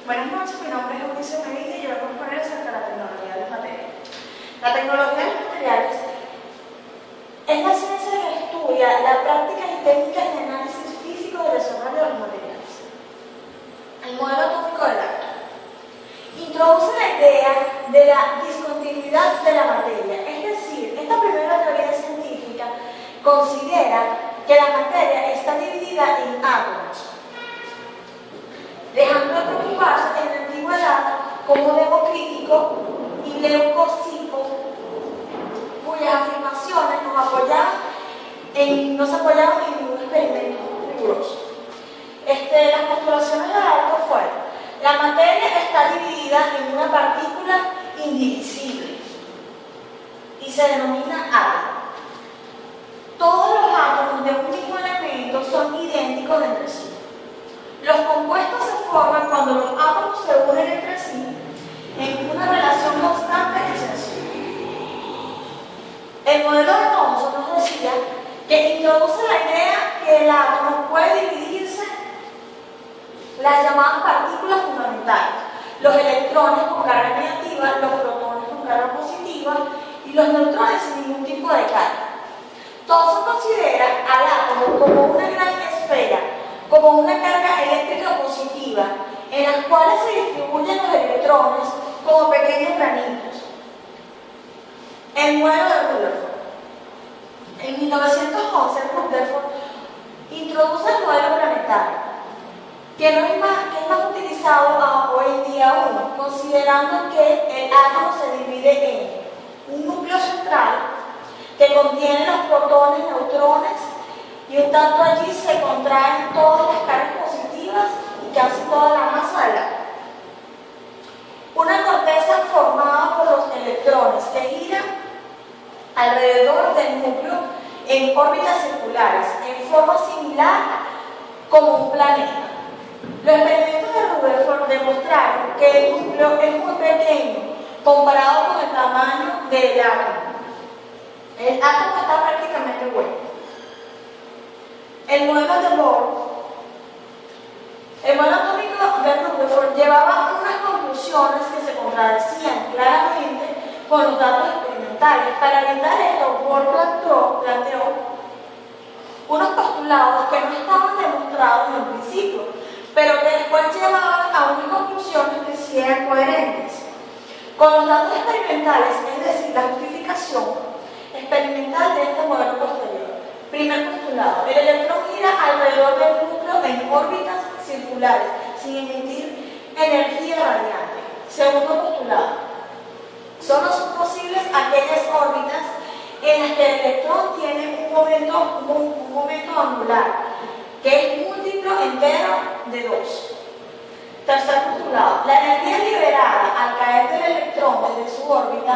Buenas noches, mi nombre es Eunice Medina y yo voy a exponer acerca de la tecnología de los materiales. La tecnología de los materiales es la ciencia que estudia la práctica y técnicas de análisis físico del desarrollo de los materiales. El modelo atómico del átomo introduce la idea de la discontinuidad de la materia, es decir, esta primera teoría científica considera que la materia está dividida en átomos, dejando de preocuparse en la antigüedad como Democrítico y Leucocipo, cuyas afirmaciones no se apoyaban en ningún experimento riguroso. Las postulaciones de Dalton fueron: la materia está dividida en una partícula indivisible y se denomina átomo. Todos los átomos de un mismo elemento son idénticos entre sí. Los compuestos se forman cuando los átomos se unen entre sí en una relación constante y sencilla. El modelo de Thomson nos decía que introduce la idea que el átomo puede dividirse en las llamadas partículas fundamentales, los electrones con carga negativa, los protones con carga positiva y los neutrones sin ningún tipo de carga. Thomson considera al átomo como una gran esfera, como una carga eléctrica positiva, en las cuales se distribuyen los electrones como pequeños granitos. El modelo de Rutherford. En 1911, Rutherford introduce el modelo planetario, que es más utilizado hoy en día aún, considerando que el átomo se divide en un núcleo central que contiene los protones, neutrones, y un tanto allí se contraen todas las cargas positivas y casi toda la masa del átomo. Una corteza formada por los electrones que giran alrededor del núcleo en órbitas circulares, en forma similar como un planeta. Los experimentos de Rutherford demostraron que el núcleo es muy pequeño comparado con el tamaño del átomo. El átomo está prácticamente hueco. El modelo de Bohr, el modelo atómico de Rutherford llevaba unas conclusiones que se contradecían claramente con los datos experimentales. Para evitar esto, Bohr planteó unos postulados que no estaban demostrados en un principio, pero que después llevaban a unas conclusiones que sí eran coherentes con los datos experimentales, es decir, la justificación experimental de este modelo posterior. Primer postulado: el electrón gira alrededor del núcleo en órbitas circulares, sin emitir energía radiante. Segundo postulado: solo son posibles aquellas órbitas en las que el electrón tiene un momento angular, que es múltiplo entero de 2. Tercer postulado: la energía liberada al caer del electrón desde su órbita,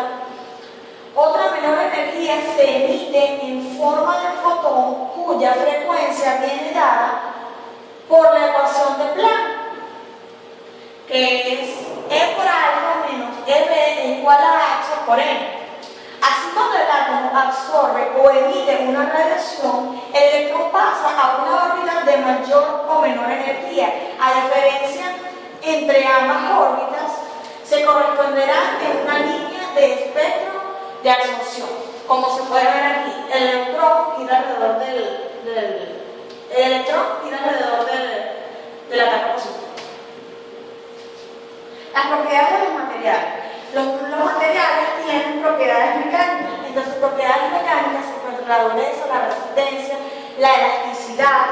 otra menor energía, se emite en forma de fotón cuya frecuencia viene dada por la ecuación de Planck, que es E por alfa menos EB igual a H por N. Así, cuando el átomo absorbe o emite una radiación, el electrón pasa a una órbita de mayor o menor energía. A diferencia entre ambas órbitas, se corresponderá en una línea de espectro de absorción. Como se puede ver aquí, el electrón gira alrededor de la carga positiva. Las propiedades de los materiales. Los materiales tienen propiedades mecánicas. Entre sus propiedades mecánicas se encuentran la dureza, la resistencia, la elasticidad,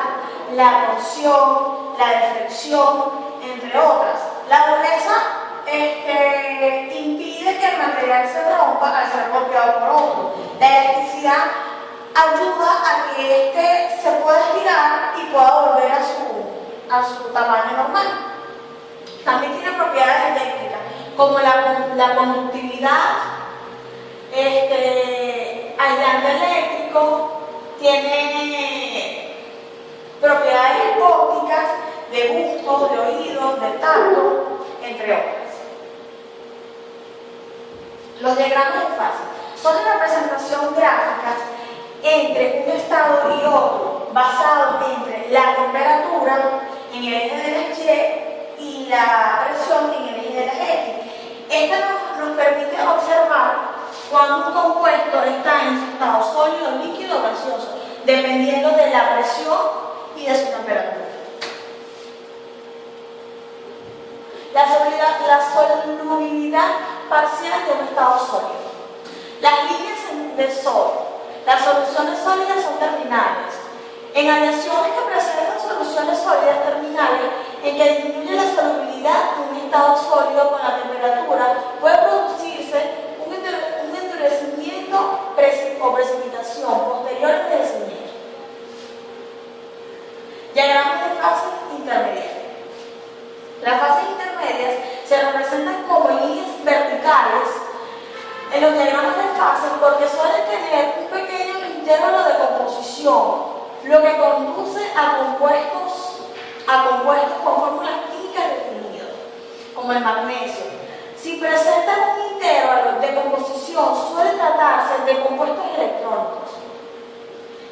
la torsión, la deflexión, entre otras. La dureza impide que el material se rompa al ser golpeado por otro. La elasticidad ayuda a que éste se pueda estirar y pueda volver a su tamaño normal. También tiene propiedades eléctricas, como la conductividad, aislante eléctrico, tiene propiedades ópticas, de gusto, de oído, de tacto, entre otras. Los diagramas de fase son la representación gráfica entre un estado y otro, basado entre la temperatura en el eje de la Y y la presión Esta nos permite observar cuando un compuesto está en su estado sólido, líquido o gaseoso, dependiendo de la presión y de su temperatura. La solubilidad parcial de un estado sólido. Las líneas del sodio. Las soluciones sólidas son terminales. En aleaciones que presentan soluciones sólidas terminales, en que disminuye la solubilidad de un estado sólido con la temperatura, puede producirse un endurecimiento o precipitación posterior al endurecimiento. Diagramas de fases intermedias. Las fases intermedias se representan como líneas verticales en los diagramas de fases porque suelen tener un pequeño intervalo de composición, lo que conduce a compuestos con fórmulas químicas definidas, como el magnesio. Si presentan un intervalo de composición, suele tratarse de compuestos electrónicos,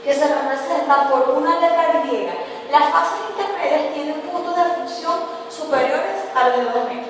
que se representan por una letra griega. Las fases intermedias tienen puntos de fusión superiores a los de 2 metros.